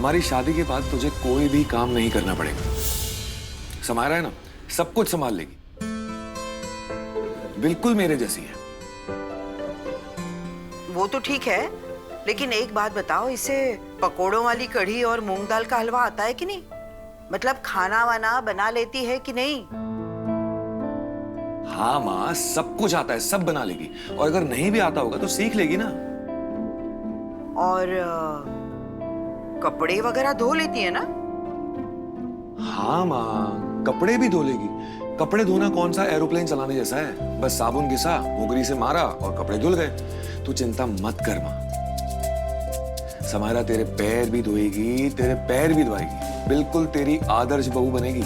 हमारी शादी के बाद तुझे कोई भी काम नहीं करना पड़ेगा। समायरा है ना, सब कुछ संभाल लेगी, बिल्कुल मेरे जैसी है। वो तो ठीक है, लेकिन एक बात बताओ, इसे पकोड़ों वाली कढ़ी और मूंग दाल का हलवा आता है कि नहीं? मतलब खाना वाना बना लेती है कि नहीं? हाँ माँ, सब कुछ आता है, सब बना लेगी। और अगर नहीं भी आता होगा तो सीख लेगी ना। और कपड़े वगैरह धो लेती है ना? हाँ माँ, कपड़े भी धो लेगी। कपड़े धोना कौन सा एरोप्लेन चलाने जैसा है? बस साबुन घिसा, मुगरी से मारा और कपड़े धुल गए। तू चिंता मत कर माँ। समायरा तेरे पैर भी धोएगी, तेरे पैर भी धोएगी, बिल्कुल तेरी आदर्श बहू बनेगी।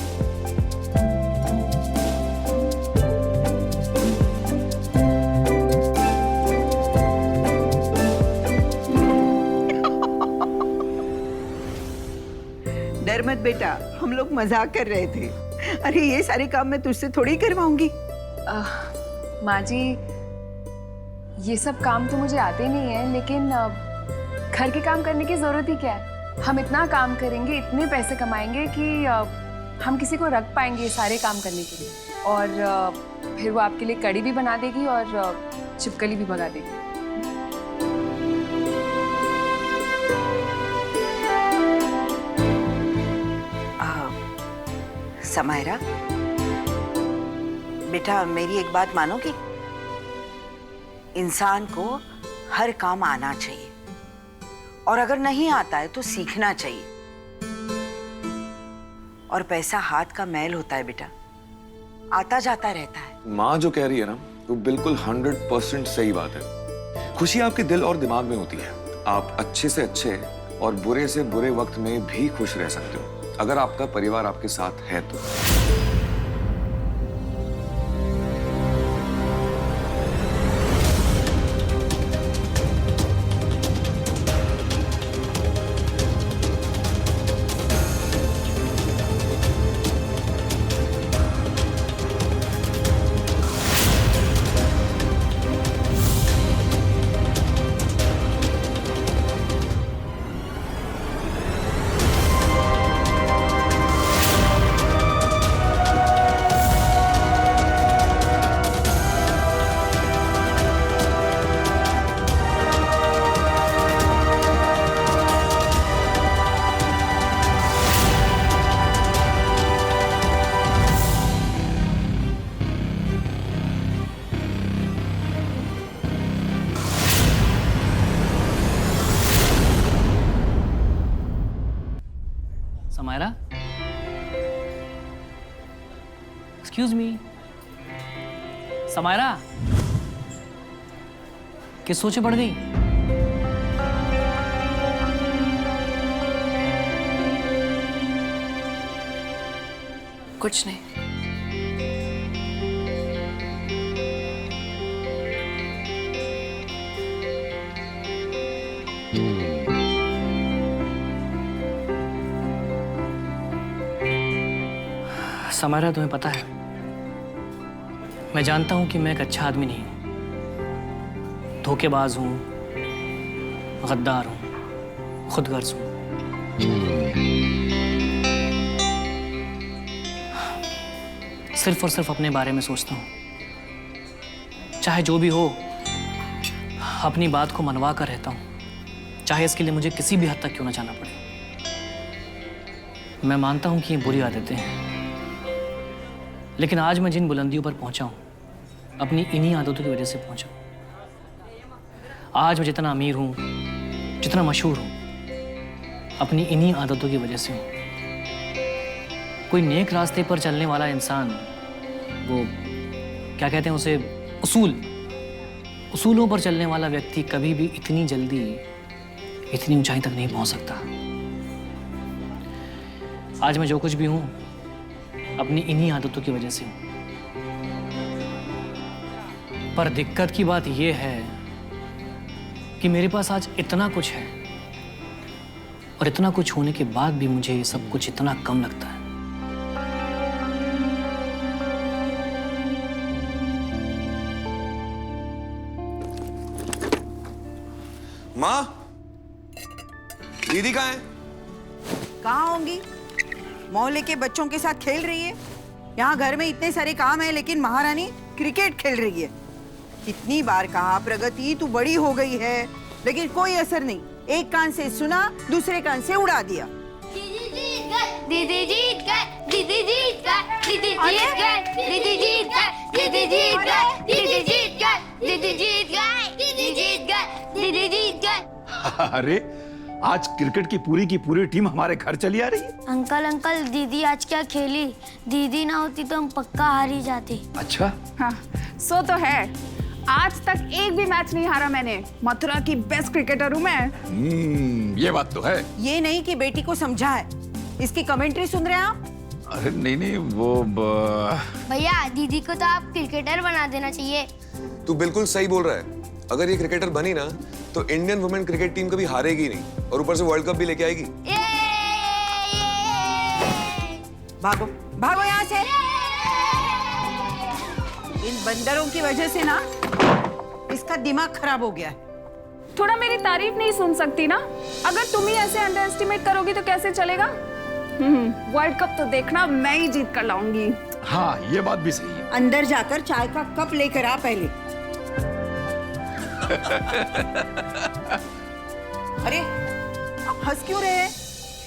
डर मत बेटा, हम लोग मजाक कर रहे थे। अरे ये सारे काम मैं तुझसे थोड़ी करवाऊंगी। माँ जी, ये सब काम तो मुझे आते नहीं है, लेकिन घर के काम करने की जरूरत ही क्या है? हम इतना काम करेंगे, इतने पैसे कमाएंगे कि हम किसी को रख पाएंगे ये सारे काम करने के लिए। और फिर वो आपके लिए कढ़ी भी बना देगी और छिपकली भी भगा देगी। समायरा बेटा, मेरी एक बात मानोगी? इंसान को हर काम आना चाहिए, और अगर नहीं आता है तो सीखना चाहिए। और पैसा हाथ का मैल होता है बेटा, आता जाता रहता है। माँ जो कह रही है ना, वो बिल्कुल 100% सही बात है। खुशी आपके दिल और दिमाग में होती है। आप अच्छे से अच्छे और बुरे से बुरे वक्त में भी खुश रह सकते हो, अगर आपका परिवार आपके साथ है तो। Samaira, excuse me. समायरा, किस सोचे पड़ गई? कुछ नहीं। समायरा, तुम्हें पता है, मैं जानता हूं कि मैं एक अच्छा आदमी नहीं हूं। धोखेबाज हूं, गद्दार हूं, खुदगर्ज हूं। सिर्फ और सिर्फ अपने बारे में सोचता हूं। चाहे जो भी हो, अपनी बात को मनवा कर रहता हूं, चाहे इसके लिए मुझे किसी भी हद तक क्यों ना जाना पड़े। मैं मानता हूं कि ये बुरी आदतें हैं, लेकिन आज मैं जिन बुलंदियों पर पहुंचा हूं, अपनी इन्हीं आदतों की वजह से पहुंचा हूं। आज मैं जितना अमीर हूं, जितना मशहूर हूं, अपनी इन्हीं आदतों की वजह से हूं। कोई नेक रास्ते पर चलने वाला इंसान, वो क्या कहते हैं उसे, उसूलों पर चलने वाला व्यक्ति कभी भी इतनी जल्दी इतनी ऊंचाई तक नहीं पहुंच सकता। आज मैं जो कुछ भी हूं, अपनी इन्हीं आदतों की वजह से हूं। पर दिक्कत की बात यह है कि मेरे पास आज इतना कुछ है, और इतना कुछ होने के बाद भी मुझे ये सब कुछ इतना कम लगता है। माँ, दीदी कहाँ है? कहाँ होंगी? मोहल्ले के बच्चों के साथ खेल रही है। यहाँ घर में इतने सारे काम है, लेकिन महारानी क्रिकेट खेल रही है। कितनी बार कहा प्रगति तू बड़ी हो गई है, लेकिन कोई असर नहीं। एक कान से सुना, दूसरे कान से उड़ा दिया। दीदी जीत गए, दीदी जीत गए, दीदी जीत गए, दीदी जीत गए, दीदी जीत गए, दीदी जीत गए, दीदी जीत गए, दीदी जीत गए, दीदी जीत गए, दीदी जीत गए। अरे आज क्रिकेट की पूरी टीम हमारे घर चली आ रही है। अंकल दीदी आज क्या खेली? दीदी ना होती तो हम पक्का हार ही जाते। अच्छा, हाँ, सो तो है। आज तक एक भी मैच नहीं हारा मैंने। मथुरा की बेस्ट क्रिकेटर हूँ मैं। ये बात तो है। ये नहीं कि बेटी को समझाए। इसकी कमेंट्री सुन रहे हैं आप? अरे नहीं वो भैया दीदी को तो आप क्रिकेटर बना देना चाहिए। तू बिल्कुल सही बोल रहा है। अगर ये क्रिकेटर बनी ना तो इंडियन वुमेन क्रिकेट टीम कभी हारेगी नहीं और ऊपर से वर्ल्ड कप भी लेके आएगी। भागो भागो यहाँ से। इन बंदरों की वजह से ना इसका दिमाग खराब हो गया है। थोड़ा मेरी तारीफ नहीं सुन सकती ना? अगर तुम ही ऐसे अंडर एस्टिमेट करोगी तो कैसे चलेगा? वर्ल्ड कप तो देखना, मैं ही जीत कर लाऊंगी। हाँ, ये बात भी सही है। अंदर जाकर चाय का कप लेकर आ पहले। अरे आप हंस क्यों रहे हैं?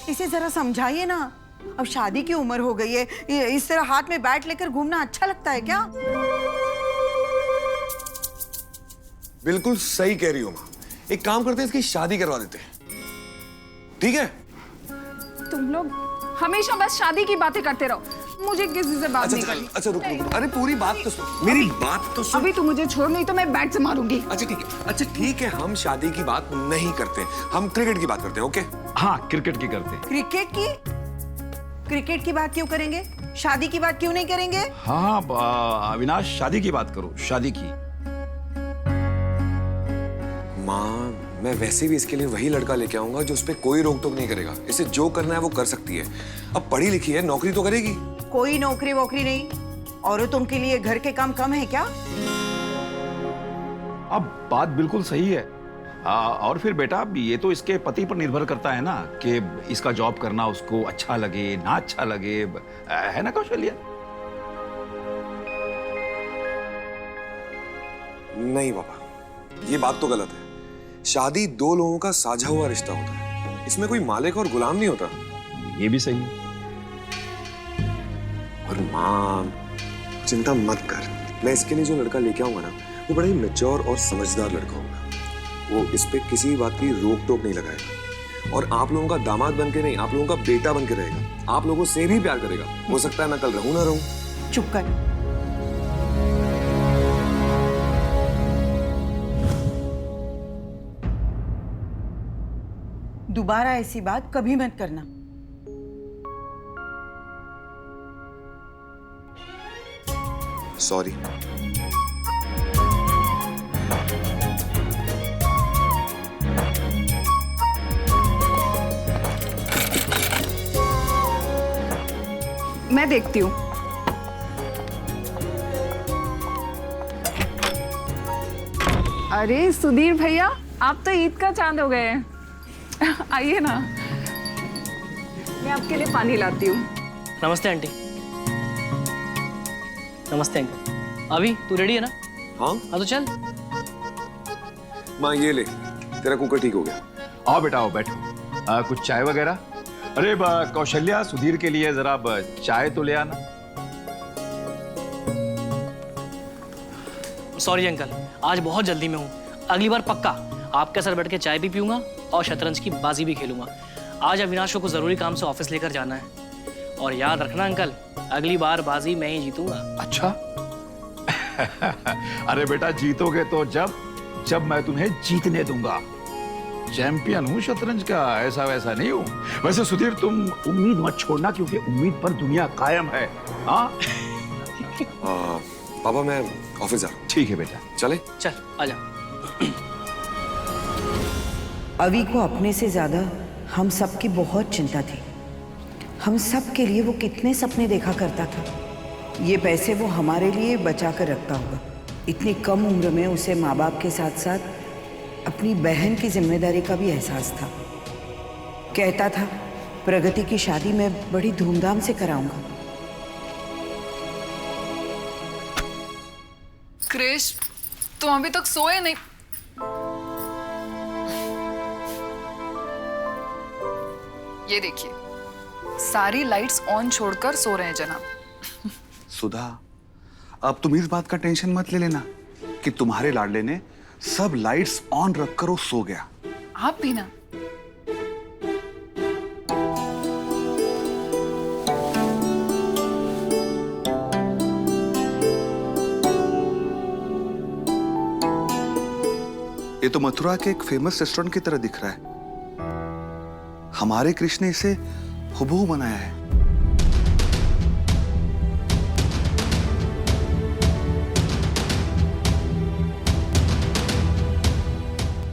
इसे जरा समझाइए ना। अब शादी की उम्र हो गई है, इस तरह हाथ में बैट लेकर घूमना अच्छा लगता है क्या? बिल्कुल सही कह रही हो माँ। एक काम करते हैं, इसकी शादी करवा देते हैं, ठीक है? तुम लोग हमेशा बस शादी की बातें करते रहो, मुझे किसी से बात नहीं करनी। अच्छा रुक। अरे पूरी बात तो सुन, मेरी बात तो सुन। अभी तू मुझे छोड़, नहीं तो मैं बैट से मारूंगी। अच्छा ठीक है, हम शादी की बात नहीं करते, हम क्रिकेट की बात करते हैं, ओके? हाँ, क्रिकेट की करते हैं। क्रिकेट की बात क्यों करेंगे? शादी की बात क्यों नहीं करेंगे? हाँ, अविनाश शादी की बात करो, शादी की। माँ, मैं वैसे भी इसके लिए वही लड़का लेके आऊंगा जो उस पे कोई रोक टोक नहीं करेगा। इसे जो करना है वो कर सकती है। अब पढ़ी लिखी है, नौकरी तो करेगी। कोई नौकरी वोकरी नहीं। औरतों के लिए घर के काम कम है क्या? अब बात बिल्कुल सही है। और फिर बेटा, ये तो इसके पति पर निर्भर करता है ना कि इसका जॉब करना उसको अच्छा लगे ना अच्छा लगे, है ना कौशल्या? नहीं पापा, ये बात तो गलत है। शादी दो लोगों का साझा हुआ रिश्ता होता है, इसमें कोई मालिक और गुलाम नहीं होता। ये भी सही है। और माँ, चिंता मत कर, मैं इसके लिए जो लड़का लेके आऊंगा ना, वो बड़ा ही मैच्योर और समझदार लड़का होगा। वो इस पे किसी बात की रोक टोक नहीं लगाएगा और आप लोगों का दामाद बन के नहीं, आप लोगों का बेटा बन के रहेगा। आप लोगों से भी प्यार करेगा। हो सकता है मैं कल रहूं ना रहूं। चुप कर। दोबारा ऐसी बात कभी मत करना। सॉरी। मैं देखती हूँ। अरे सुधीर भैया, आप तो ईद का चांद हो गए हैं। आइए ना, मैं आपके लिए पानी लाती हूँ। नमस्ते आंटी। नमस्ते अंकल। अभी तू रेडी है ना? हाँ तो चल। माँ, ये ले, तेरा कुकर ठीक हो गया। आओ बेटा, आओ बैठो। कुछ चाय वगैरह? अरे कौशल्या, सुधीर के लिए जरा चाय तो ले आना। सॉरी अंकल, आज बहुत जल्दी में हूँ। अगली बार पक्का आपके साथ बैठ के चाय भी पीऊंगा और शतरंज की बाजी भी खेलूंगा। आज अविनाश को जरूरी काम से ऑफिस लेकर जाना है। और याद रखना अंकल, अगली बार बाजी मैं ही जीतूंगा। अच्छा। अरे बेटा, जीतोगे तो जब मैं तुम्हें जीतने दूंगा। चैंपियन हूँ शतरंज का, ऐसा वैसा नहीं हूँ। वैसे सुधीर, तुम उम्मीद मत छोड़ना, क्योंकि उम्मीद पर दुनिया कायम है। हाँ पापा, मैं ऑफिस जा रहा हूँ। ठीक है बेटा, चले? चल आजा। अवी को अपने से ज्यादा हम सब की बहुत चिंता थी। हम सब के लिए वो कितने सपने देखा करता था। ये पैसे वो हमारे लिए बचा कर रखता होगा। इतनी कम उम्र में उसे माँ बाप के साथ साथ अपनी बहन की जिम्मेदारी का भी एहसास था। कहता था प्रगति की शादी मैं बड़ी धूमधाम से कराऊंगा। क्रिश, तुम अभी तक सोए नहीं। ये देखिए, सारी लाइट्स ऑन छोड़कर सो रहे हैं जनाब। सुधा, अब तुम इस बात का टेंशन मत ले लेना कि तुम्हारे लाडले ने सब लाइट्स ऑन रखकर वो सो गया। आप भी ना। ये तो मथुरा के एक फेमस रेस्टोरेंट की तरह दिख रहा है। हमारे कृष्ण ने इसे हुबहू बनाया है।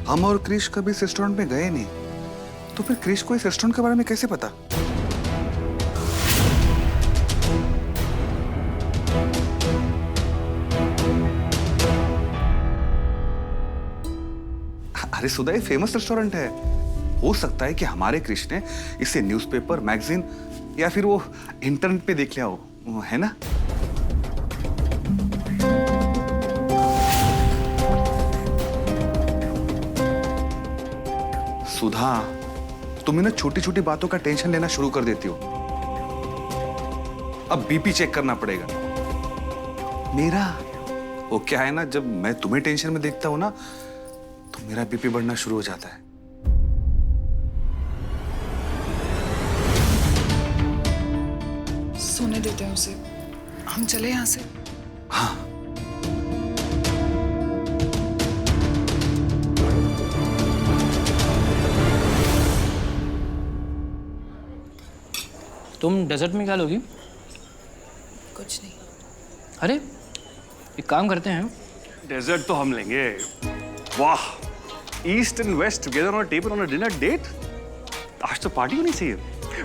हम और क्रिश कभी इस रेस्टोरेंट में गए नहीं, तो फिर क्रिश को इस रेस्टोरेंट के बारे में कैसे पता? अरे सुधा, ये फेमस रेस्टोरेंट है। हो सकता है कि हमारे कृष्ण ने इसे न्यूज़पेपर, मैगजीन या फिर वो इंटरनेट पे देख लिया हो, है ना? सुधा, तुम ना छोटी छोटी बातों का टेंशन लेना शुरू कर देती हो। अब बीपी चेक करना पड़ेगा मेरा। वो क्या है ना, जब मैं तुम्हें टेंशन में देखता हूं ना, तो मेरा बीपी बढ़ना शुरू हो जाता है। सोने देते हैं उसे, हम चले यहां से। हाँ, तुम डेजर्ट में क्या लोगी? कुछ नहीं। अरे एक काम करते हैं, डेजर्ट तो हम लेंगे। वाह, east and west together on a table on a dinner date. आज तो पार्टी होनी चाहिए।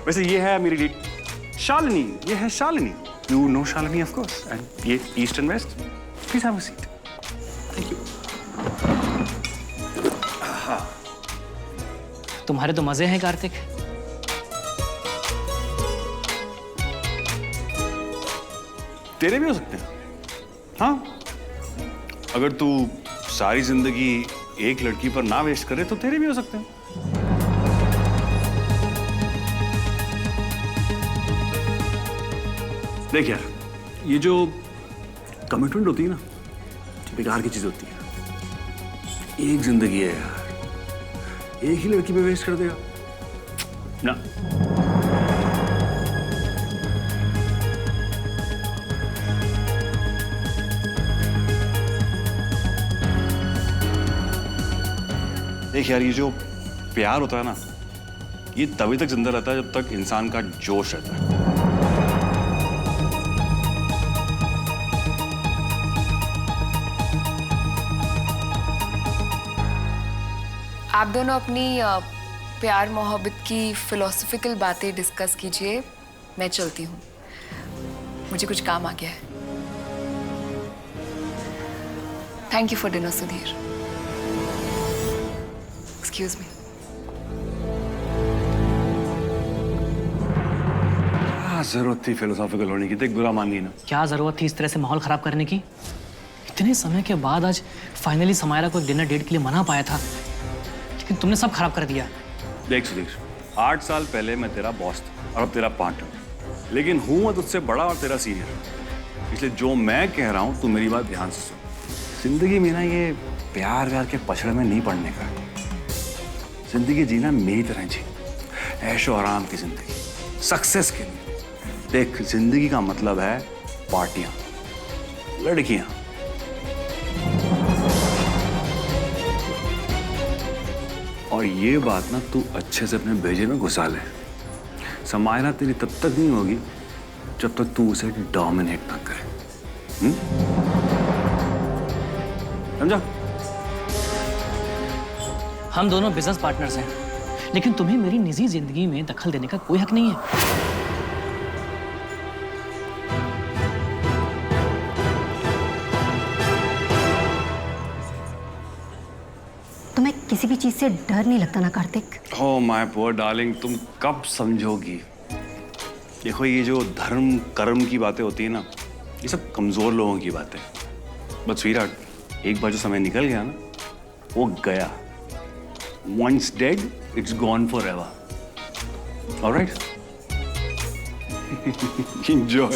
वैसे ये है मेरी डेट शालिनी, ये है Shalini. You know Shalini of course. And ये east and west. Please have a seat. Thank you. तुम्हारे तो मजे हैं कार्तिक। तेरे भी हो सकते हैं। हाँ, अगर तू सारी जिंदगी एक लड़की पर ना वेस्ट करे तो तेरे भी हो सकते हैं। देख यार, ये जो कमिटमेंट होती है ना, बेकार की चीज होती है। एक जिंदगी है यार, एक ही लड़की पे वेस्ट कर देगा ना। देख यार, ये जो प्यार होता है ना, ये तभी तक जिंदा रहता है जब तक इंसान का जोश रहता है। आप दोनों अपनी प्यार मोहब्बत की फिलोसफिकल बातें डिस्कस कीजिए, मैं चलती हूँ, मुझे कुछ काम आ गया है। Thank you for dinner Sudhir. Excuse me. जरूरत थी फिलोसॉफिकल होने की, देख बुरा मान गई ना। क्या जरूरत थी इस तरह से माहौल खराब करने की? इतने समय के बाद आज फाइनली समायरा को डिनर डेट के लिए मना पाया था, लेकिन तुमने सब खराब कर दिया। देख सुधीर, 8 साल पहले मैं तेरा बॉस था और अब तेरा पार्टनर, लेकिन हूं मैं तुझसे बड़ा और तेरा सीनियर। इसलिए जो मैं कह रहा हूं तू मेरी बात ध्यान से सुन। जिंदगी में ना ये प्यार व्यार के पछड़े में नहीं पड़ने का। जिंदगी जीना मेरी तरह जी, ऐशो आराम की जिंदगी, सक्सेस के लिए। देख, जिंदगी का मतलब है पार्टियां, लड़कियां। और ये बात ना तू अच्छे से अपने भेजे में घुसा ले। समायरा तेरी तब तक नहीं होगी जब तक तू उसे डोमिनेट ना करे। समझा? हम दोनों बिजनेस पार्टनर्स हैं, लेकिन तुम्हें मेरी निजी जिंदगी में दखल देने का कोई हक नहीं है। तुम्हें किसी भी चीज से डर नहीं लगता ना Kartik? Oh my poor darling, तुम कब समझोगी? देखो ये जो धर्म कर्म की बातें होती है ना, ये सब कमजोर लोगों की बातें। बट स्वीटहार्ट, एक बार जो समय निकल गया ना, वो गया। Once dead, it's gone forever. All right? Enjoy.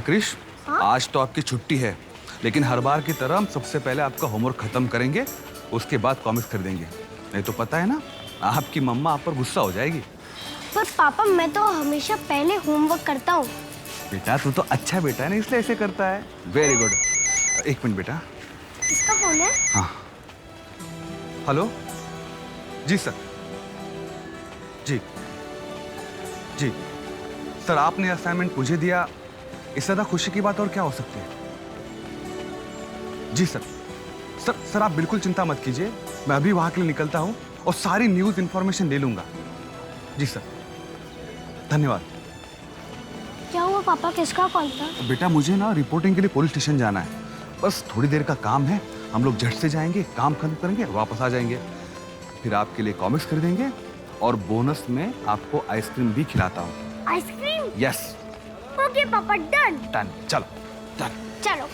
Krrish, आज तो आपकी छुट्टी है, लेकिन हर बार की तरह हम सबसे पहले आपका होमवर्क खत्म करेंगे, उसके बाद कॉमिक्स खरीदेंगे। नहीं तो पता है ना, आपकी मम्मा आप पर गुस्सा हो जाएगी। पर पापा मैं तो हमेशा पहले होमवर्क करता हूँ। बेटा तू तो अच्छा बेटा है ना, इसलिए ऐसे करता है। Very good. एक मिनट बेटा। किसका फोन है? हाँ, हेलो जी सर। जी जी सर, आपने असाइनमेंट मुझे दिया, इससे ज्यादा खुशी की बात और क्या हो सकती है? जी सर। सर आप बिल्कुल चिंता मत कीजिए, मैं अभी वहां के लिए निकलता हूं और सारी न्यूज़ इंफॉर्मेशन ले लूंगा। जी सर, धन्यवाद। क्या हुआ पापा, किसका कॉल था? बेटा मुझे ना रिपोर्टिंग के लिए पुलिस स्टेशन जाना है, बस थोड़ी देर का काम है। हम लोग झट से जाएंगे, काम खत्म करेंगे, वापस आ जाएंगे। फिर आपके लिए कॉमिक्स खरीदेंगे और बोनस में आपको आइसक्रीम भी खिलाता हूँ। आइसक्रीम? यस। ओके पापा, डन। डन, चलो डन। चलो।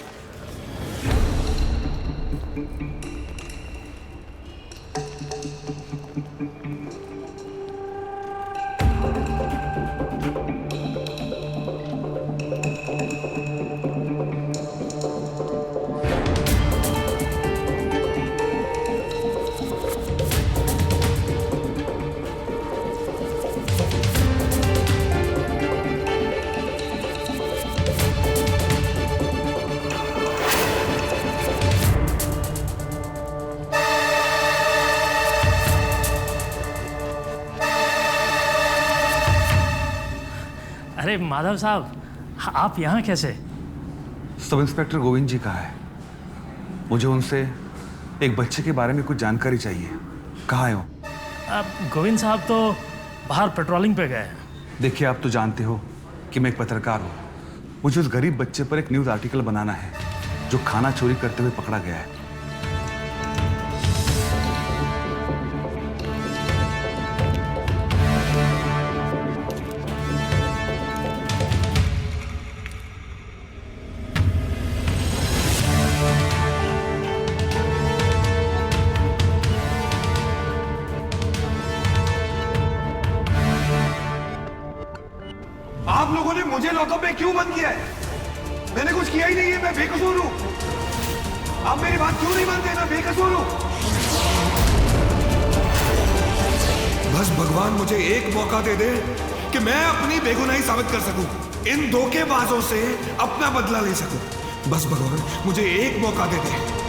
अरे माधव साहब, आप यहाँ कैसे? सब इंस्पेक्टर गोविंद जी कहाँ है? मुझे उनसे एक बच्चे के बारे में कुछ जानकारी चाहिए। कहाँ है वो? अब गोविंद साहब तो बाहर पेट्रोलिंग पे गए हैं। देखिए, आप तो जानते हो कि मैं एक पत्रकार हूँ। मुझे उस गरीब बच्चे पर एक न्यूज़ आर्टिकल बनाना है जो खाना चोरी करते हुए पकड़ा गया है। आप लोगों ने मुझे लॉकअप में क्यों बंद किया है? मैंने कुछ किया ही नहीं है, मैं बेकसूर हूं। आप मेरी बात क्यों नहीं मानते? मैं बेकसूर हूं। बस भगवान मुझे एक मौका दे दे कि मैं अपनी बेगुनाही साबित कर सकूं, इन धोखेबाजों से अपना बदला ले सकूं। बस भगवान मुझे एक मौका दे दे।